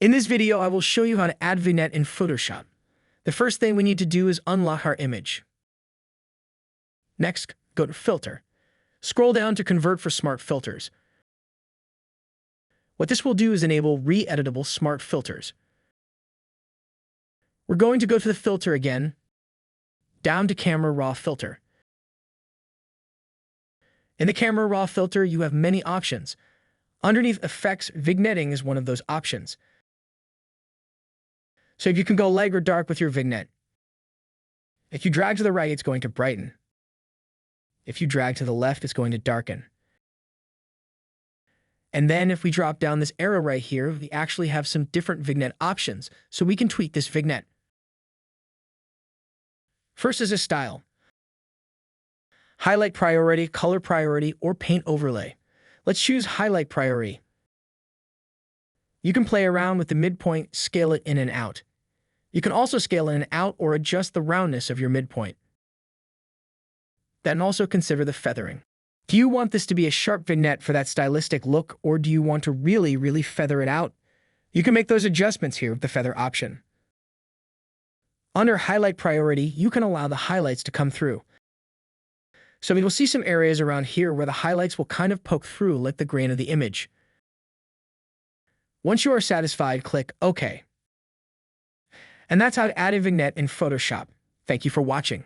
In this video, I will show you how to add Vignette in Photoshop. The first thing we need to do is unlock our image. Next, go to Filter. Scroll down to Convert for Smart Filters. What this will do is enable re-editable smart filters. We're going to go to the filter again, down to Camera Raw Filter. In the Camera Raw filter, you have many options. Underneath Effects, Vignetting is one of those options. So you can go light or dark with your vignette. If you drag to the right, it's going to brighten. If you drag to the left, it's going to darken. And then if we drop down this arrow right here, we actually have some different vignette options, so we can tweak this vignette. First is a style. Highlight priority, color priority, or paint overlay. Let's choose highlight priority. You can play around with the midpoint, scale it in and out. You can also scale in and out or adjust the roundness of your midpoint. Then also consider the feathering. Do you want this to be a sharp vignette for that stylistic look, or do you want to really feather it out? You can make those adjustments here with the feather option. Under highlight priority, you can allow the highlights to come through. So we will see some areas around here where the highlights will kind of poke through like the grain of the image. Once you are satisfied, click OK. And that's how to add a vignette in Photoshop. Thank you for watching.